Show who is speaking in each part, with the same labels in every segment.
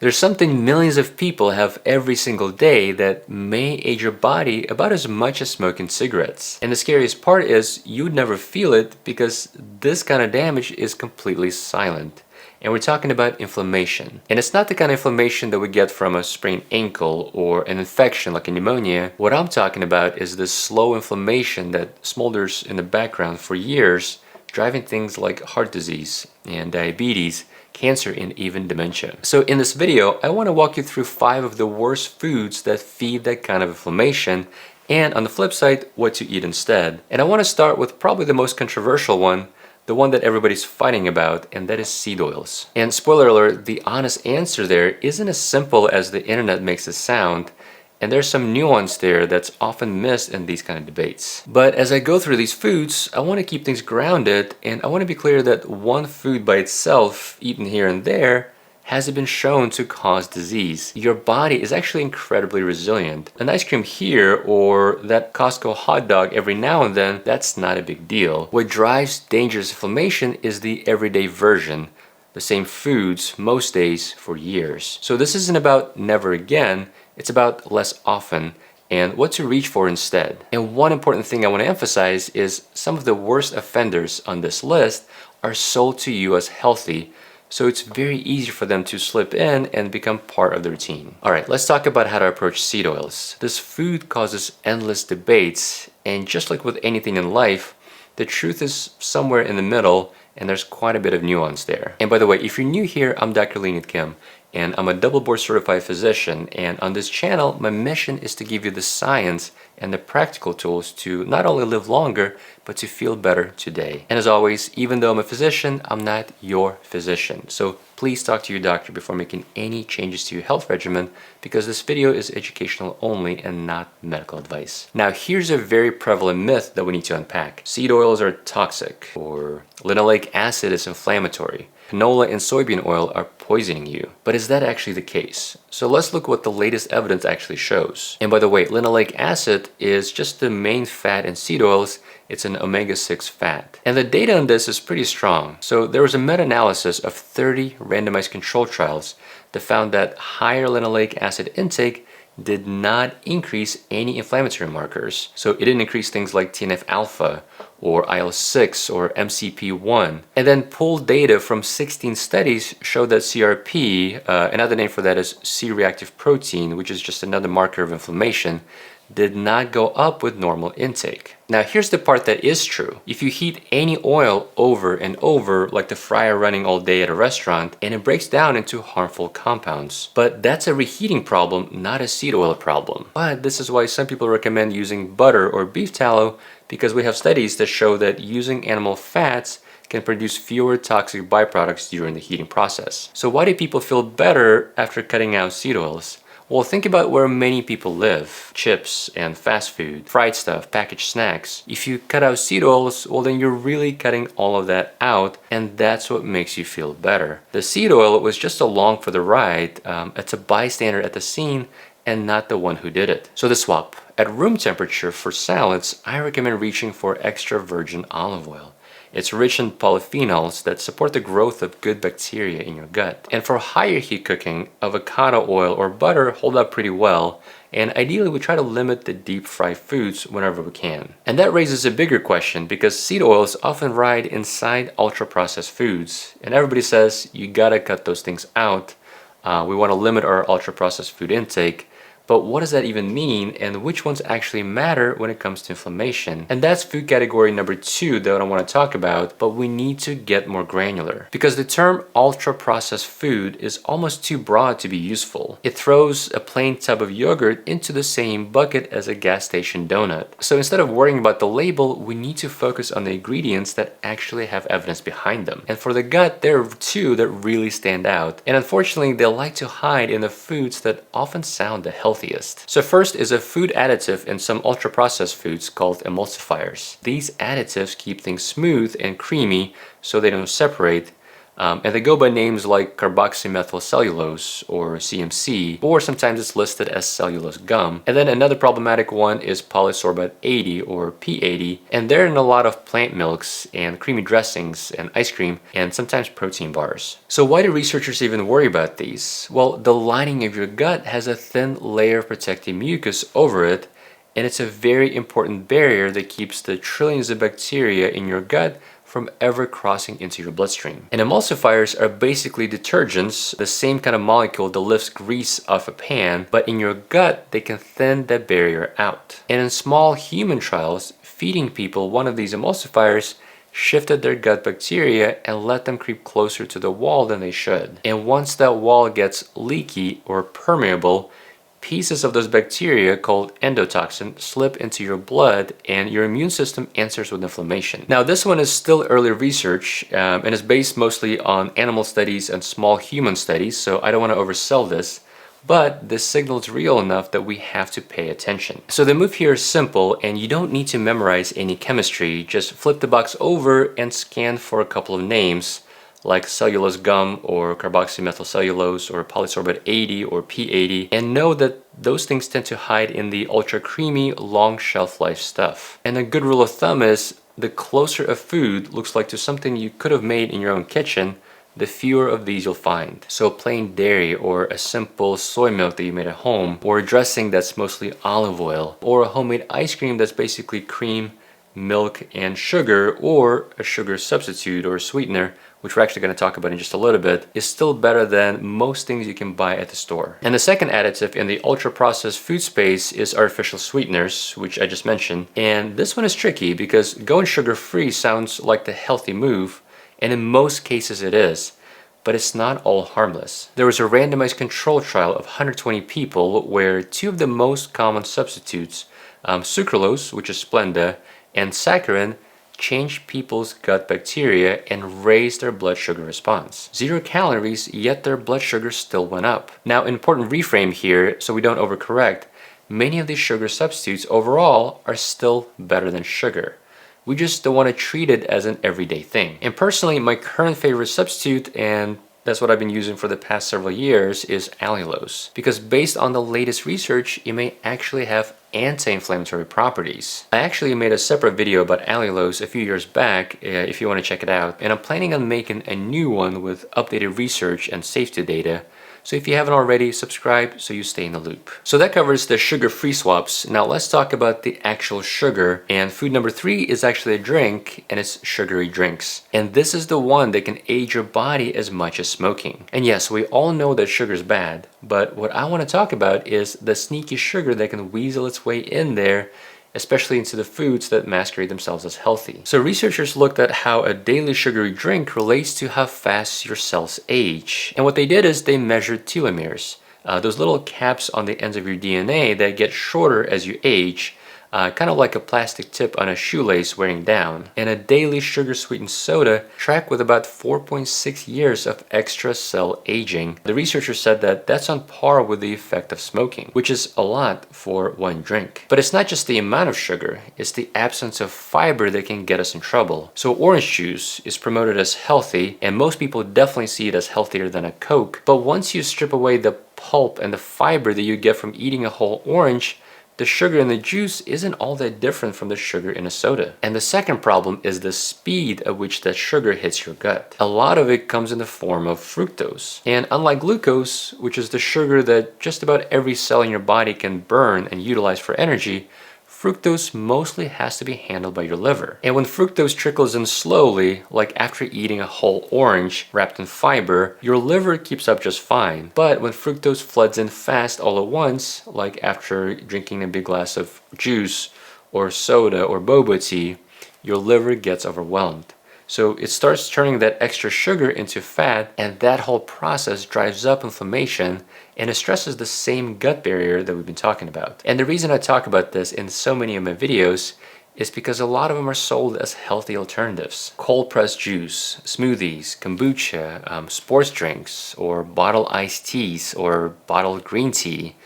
Speaker 1: There's something millions of people have every single day that may age your body about as much as smoking cigarettes. And the scariest part is you'd never feel it because this kind of damage is completely silent. And we're talking about inflammation. And it's not the kind of inflammation that we get from a sprained ankle or an infection like a pneumonia. What I'm talking about is this slow inflammation that smolders in the background for years, driving things like heart disease and diabetes, cancer, and even dementia. So in this video, I want to walk you through 5 of the worst foods that feed that kind of inflammation, and on the flip side, what to eat instead. And I want to start with probably the most controversial one, the one that everybody's fighting about, and that is seed oils. And spoiler alert, the honest answer there isn't as simple as the internet makes it sound, and there's some nuance there that's often missed in these kind of debates. But as I go through these foods, I want to keep things grounded, and I want to be clear that one food by itself, eaten here and there, hasn't been shown to cause disease. Your body is actually incredibly resilient. An ice cream here or that Costco hot dog every now and then, that's not a big deal. What drives dangerous inflammation is the everyday version. The same foods most days for years. So this isn't about never again, it's about less often and what to reach for instead. And one important thing I want to emphasize is some of the worst offenders on this list are sold to you as healthy, so it's very easy for them to slip in and become part of the routine. Alright, let's talk about how to approach seed oils. This food causes endless debates, and just like with anything in life, the truth is somewhere in the middle, and there's quite a bit of nuance there. And by the way, if you're new here, I'm Dr. Drkim, and I'm a double board certified physician, and on this channel, my mission is to give you the science and the practical tools to not only live longer, but to feel better today. And as always, even though I'm a physician, I'm not your physician. So please talk to your doctor before making any changes to your health regimen, because this video is educational only and not medical advice. Now, here's a very prevalent myth that we need to unpack. Seed oils are toxic, or linoleic acid is inflammatory. Canola and soybean oil are poisoning you. But is that actually the case? So let's look what the latest evidence actually shows. And by the way, linoleic acid is just the main fat in seed oils. It's an omega-6 fat. And the data on this is pretty strong. So there was a meta-analysis of 30 randomized control trials that found that higher linoleic acid intake did not increase any inflammatory markers. So it didn't increase things like TNF-alpha or IL-6 or MCP-1. And then pooled data from 16 studies showed that CRP, another name for that is C-reactive protein, which is just another marker of inflammation, did not go up with normal intake. Now here's the part that is true. If you heat any oil over and over, like the fryer running all day at a restaurant, and it breaks down into harmful compounds. But that's a reheating problem, not a seed oil problem. But this is why some people recommend using butter or beef tallow, because we have studies that show that using animal fats can produce fewer toxic byproducts during the heating process. So why do people feel better after cutting out seed oils? Well, think about where many people live. Chips and fast food, fried stuff, packaged snacks. If you cut out seed oils, well then you're really cutting all of that out, and that's what makes you feel better. The seed oil was just along for the ride. It's a bystander at the scene and not the one who did it. So the swap. At room temperature for salads, I recommend reaching for extra virgin olive oil. It's rich in polyphenols that support the growth of good bacteria in your gut. And for higher heat cooking, avocado oil or butter hold up pretty well, and ideally we try to limit the deep fried foods whenever we can. And that raises a bigger question, because seed oils often ride inside ultra processed foods, and everybody says you gotta cut those things out. We want to limit our ultra processed food intake. But what does that even mean, and which ones actually matter when it comes to inflammation? And that's food category number 2 that I want to talk about, but we need to get more granular. Because the term ultra-processed food is almost too broad to be useful. It throws a plain tub of yogurt into the same bucket as a gas station donut. So instead of worrying about the label, we need to focus on the ingredients that actually have evidence behind them. And for the gut, there are 2 that really stand out. And unfortunately, they like to hide in the foods that often sound the healthiest. So first is a food additive in some ultra-processed foods called emulsifiers. These additives keep things smooth and creamy so they don't separate. And they go by names like carboxymethylcellulose or CMC, or sometimes it's listed as cellulose gum. And then another problematic one is polysorbate 80 or P80, and they're in a lot of plant milks and creamy dressings and ice cream and sometimes protein bars. So why do researchers even worry about these? Well, the lining of your gut has a thin layer of protective mucus over it, and it's a very important barrier that keeps the trillions of bacteria in your gut from ever crossing into your bloodstream. And emulsifiers are basically detergents, the same kind of molecule that lifts grease off a pan, but in your gut, they can thin that barrier out. And in small human trials, feeding people one of these emulsifiers shifted their gut bacteria and let them creep closer to the wall than they should. And once that wall gets leaky or permeable, pieces of those bacteria called endotoxin slip into your blood and your immune system answers with inflammation. Now this one is still early research and is based mostly on animal studies and small human studies, so I don't want to oversell this, but this signal is real enough that we have to pay attention. So the move here is simple and you don't need to memorize any chemistry, just flip the box over and scan for a couple of names like cellulose gum or carboxymethylcellulose or polysorbate 80 or P80, and know that those things tend to hide in the ultra creamy, long shelf life stuff. And a good rule of thumb is the closer a food looks like to something you could have made in your own kitchen, the fewer of these you'll find. So plain dairy or a simple soy milk that you made at home, or a dressing that's mostly olive oil, or a homemade ice cream that's basically cream, milk, and sugar, or a sugar substitute or sweetener, which we're actually going to talk about in just a little bit, is still better than most things you can buy at the store. And the second additive in the ultra-processed food space is artificial sweeteners, which I just mentioned. And this one is tricky because going sugar-free sounds like the healthy move, and in most cases it is, but it's not all harmless. There was a randomized control trial of 120 people where two of the most common substitutes, sucralose, which is Splenda, and saccharin, changed people's gut bacteria and raised their blood sugar response. 0 calories, yet their blood sugar still went up. Now, an important reframe here so we don't overcorrect, many of these sugar substitutes overall are still better than sugar. We just don't want to treat it as an everyday thing. And personally, my current favorite substitute, and that's what I've been using for the past several years, is allulose. Because based on the latest research, it may actually have anti-inflammatory properties. I actually made a separate video about allulose a few years back if you want to check it out, and I'm planning on making a new one with updated research and safety data. So if you haven't already, subscribe so you stay in the loop. So that covers the sugar-free swaps. Now let's talk about the actual sugar. And food number 3 is actually a drink, and it's sugary drinks. And this is the one that can age your body as much as smoking. And yes, we all know that sugar is bad, but what I want to talk about is the sneaky sugar that can weasel its way in there, especially into the foods that masquerade themselves as healthy. So researchers looked at how a daily sugary drink relates to how fast your cells age. And what they did is they measured telomeres, those little caps on the ends of your DNA that get shorter as you age, kind of like a plastic tip on a shoelace wearing down. And a daily sugar-sweetened soda tracked with about 4.6 years of extra cell aging. The researchers said that that's on par with the effect of smoking, which is a lot for one drink. But it's not just the amount of sugar, it's the absence of fiber that can get us in trouble. So orange juice is promoted as healthy, and most people definitely see it as healthier than a Coke. But once you strip away the pulp and the fiber that you get from eating a whole orange, the sugar in the juice isn't all that different from the sugar in a soda. And the second problem is the speed at which that sugar hits your gut. A lot of it comes in the form of fructose. And unlike glucose, which is the sugar that just about every cell in your body can burn and utilize for energy, fructose mostly has to be handled by your liver. And when fructose trickles in slowly, like after eating a whole orange wrapped in fiber, your liver keeps up just fine. But when fructose floods in fast all at once, like after drinking a big glass of juice or soda or boba tea, your liver gets overwhelmed. So it starts turning that extra sugar into fat, and that whole process drives up inflammation, and it stresses the same gut barrier that we've been talking about. And the reason I talk about this in so many of my videos is because a lot of them are sold as healthy alternatives. Cold pressed juice, smoothies, kombucha, sports drinks, or bottled iced teas, or bottled green tea.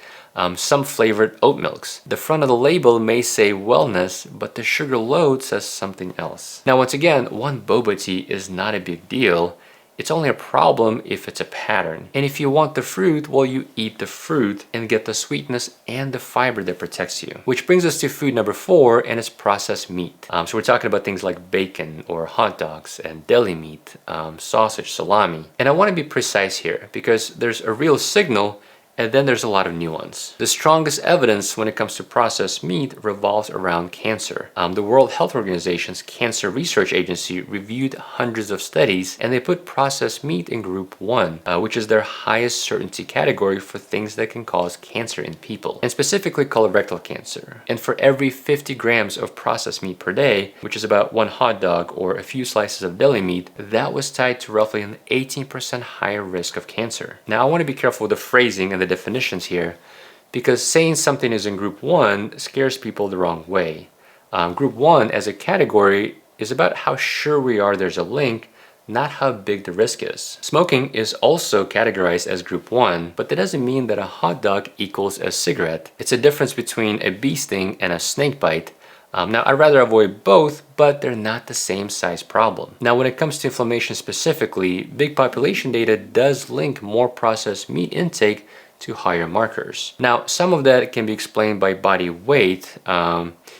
Speaker 1: Some flavored oat milks. The front of the label may say wellness, but the sugar load says something else. Now once again, one boba tea is not a big deal, It's only a problem if it's a pattern. And if you want the fruit, well, you eat the fruit and get the sweetness and the fiber that protects you. Which brings us to food number 4, and it's processed meat. So we're talking about things like bacon or hot dogs and deli meat, sausage, salami. And I want to be precise here because there's a real signal and then there's a lot of nuance. The strongest evidence when it comes to processed meat revolves around cancer. The World Health Organization's Cancer Research Agency reviewed hundreds of studies, and they put processed meat in group 1, which is their highest certainty category for things that can cause cancer in people, and specifically colorectal cancer. And for every 50 grams of processed meat per day, which is about 1 hot dog or a few slices of deli meat, that was tied to roughly an 18% higher risk of cancer. Now, I want to be careful with the phrasing and the definitions here, because saying something is in group 1 scares people the wrong way. Group 1 as a category is about how sure we are there's a link, not how big the risk is. Smoking is also categorized as group 1, but that doesn't mean that a hot dog equals a cigarette. It's a difference between a bee sting and a snake bite. Now, I'd rather avoid both, but they're not the same size problem. Now, when it comes to inflammation specifically, big population data does link more processed meat intake to higher markers. Now, some of that can be explained by body weight.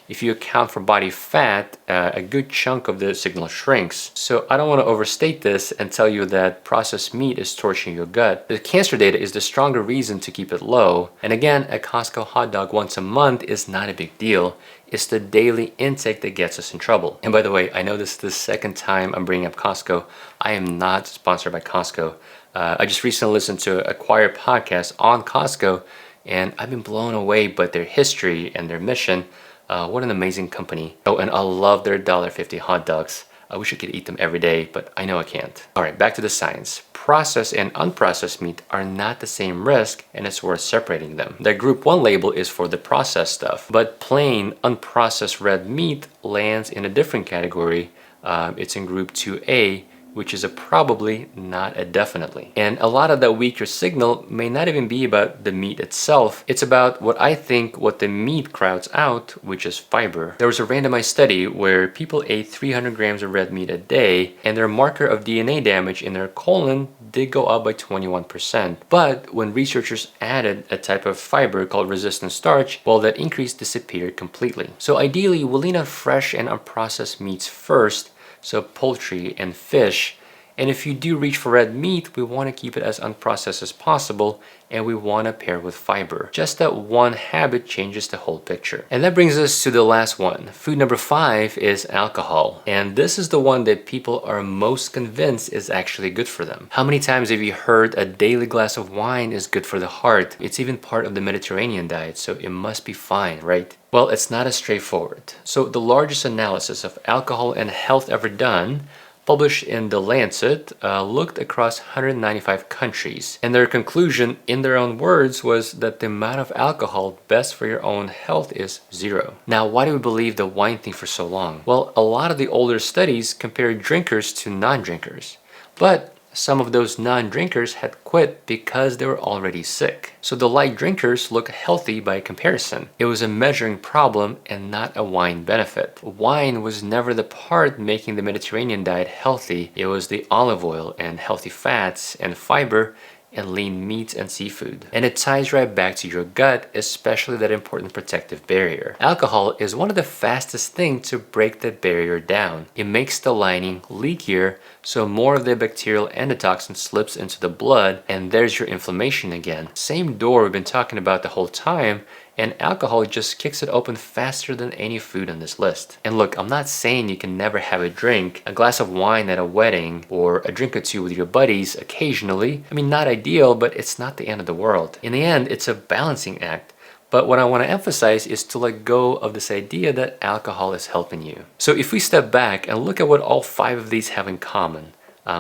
Speaker 1: If you account for body fat, a good chunk of the signal shrinks. So I don't want to overstate this and tell you that processed meat is torching your gut. The cancer data is the stronger reason to keep it low. And again, a Costco hot dog once a month is not a big deal. It's the daily intake that gets us in trouble. And by the way, I know this is the second time I'm bringing up Costco. I am not sponsored by Costco. I just recently listened to a choir podcast on Costco, and I've been blown away by their history and their mission. What an amazing company. Oh, and I love their $1.50 hot dogs. I wish I could eat them every day, but I know I can't. All right, back to the science. Processed and unprocessed meat are not the same risk, and it's worth separating them. The group 1 label is for the processed stuff, but plain unprocessed red meat lands in a different category. It's in group 2A, which is a probably, not a definitely. And a lot of that weaker signal may not even be about the meat itself. It's about what the meat crowds out, which is fiber. There was a randomized study where people ate 300 grams of red meat a day, and their marker of DNA damage in their colon did go up by 21%. But when researchers added a type of fiber called resistant starch, well, that increase disappeared completely. So ideally, we'll lean on fresh and unprocessed meats first, so poultry and fish. And if you do reach for red meat, we want to keep it as unprocessed as possible, and we want to pair with fiber. Just that one habit changes the whole picture. And that brings us to the last one. Food number 5 is alcohol. And this is the one that people are most convinced is actually good for them. How many times have you heard a daily glass of wine is good for the heart? It's even part of the Mediterranean diet, so it must be fine, right? Well, it's not as straightforward. So the largest analysis of alcohol and health ever done, published in The Lancet, looked across 195 countries. And their conclusion, in their own words, was that the amount of alcohol best for your own health is 0. Now, why do we believe the wine thing for so long? Well, a lot of the older studies compared drinkers to non-drinkers. But some of those non-drinkers had quit because they were already sick. So the light drinkers look healthy by comparison. It was a measuring problem and not a wine benefit. Wine was never the part making the Mediterranean diet healthy. It was the olive oil and healthy fats and fiber and lean meats and seafood. And it ties right back to your gut, especially that important protective barrier. Alcohol is one of the fastest things to break that barrier down. It makes the lining leakier, so more of the bacterial endotoxin slips into the blood, and there's your inflammation again. Same door we've been talking about the whole time, and alcohol just kicks it open faster than any food on this list. And look, I'm not saying you can never have a drink, a glass of wine at a wedding, or a drink or two with your buddies occasionally. I mean, not ideal, but it's not the end of the world. In the end, it's a balancing act. But what I want to emphasize is to let go of this idea that alcohol is helping you. So if we step back and look at what all 5 of these have in common,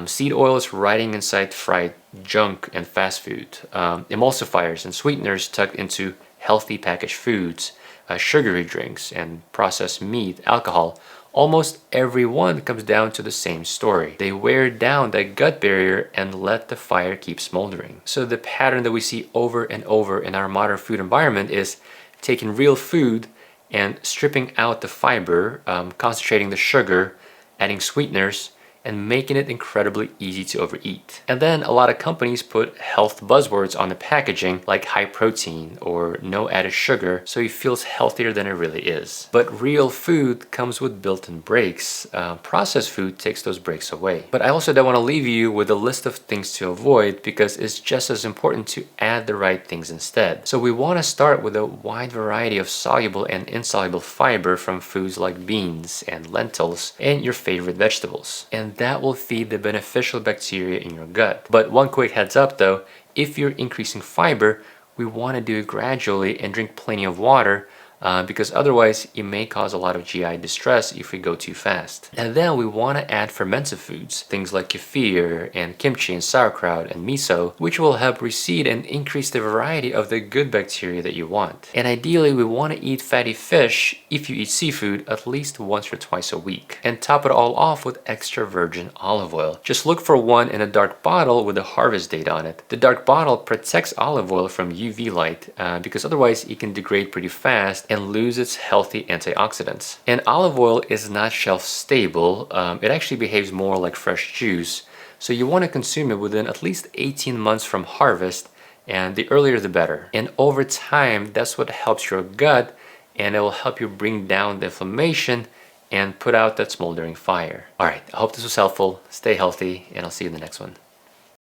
Speaker 1: seed oils riding inside fried junk and fast food, emulsifiers and sweeteners tucked into healthy packaged foods, sugary drinks, and processed meat, alcohol, almost every one comes down to the same story. They wear down that gut barrier and let the fire keep smoldering. So the pattern that we see over and over in our modern food environment is taking real food and stripping out the fiber, concentrating the sugar, adding sweeteners, and making it incredibly easy to overeat. And then a lot of companies put health buzzwords on the packaging like high protein or no added sugar, so it feels healthier than it really is. But real food comes with built-in breaks. Processed food takes those breaks away. But I also don't want to leave you with a list of things to avoid, because it's just as important to add the right things instead. So we want to start with a wide variety of soluble and insoluble fiber from foods like beans and lentils and your favorite vegetables. And that will feed the beneficial bacteria in your gut. But one quick heads up though, if you're increasing fiber, we want to do it gradually and drink plenty of water, because otherwise it may cause a lot of GI distress if we go too fast. And then we want to add fermented foods, things like kefir and kimchi and sauerkraut and miso, which will help reseed and increase the variety of the good bacteria that you want. And ideally we want to eat fatty fish, if you eat seafood, at least once or twice a week. And top it all off with extra virgin olive oil. Just look for one in a dark bottle with the harvest date on it. The dark bottle protects olive oil from UV light, because otherwise it can degrade pretty fast and lose its healthy antioxidants. And olive oil is not shelf stable. It actually behaves more like fresh juice. So you want to consume it within at least 18 months from harvest, and the earlier the better. And over time, that's what helps your gut, and it will help you bring down the inflammation and put out that smoldering fire. All right, I hope this was helpful. Stay healthy, and I'll see you in the next one.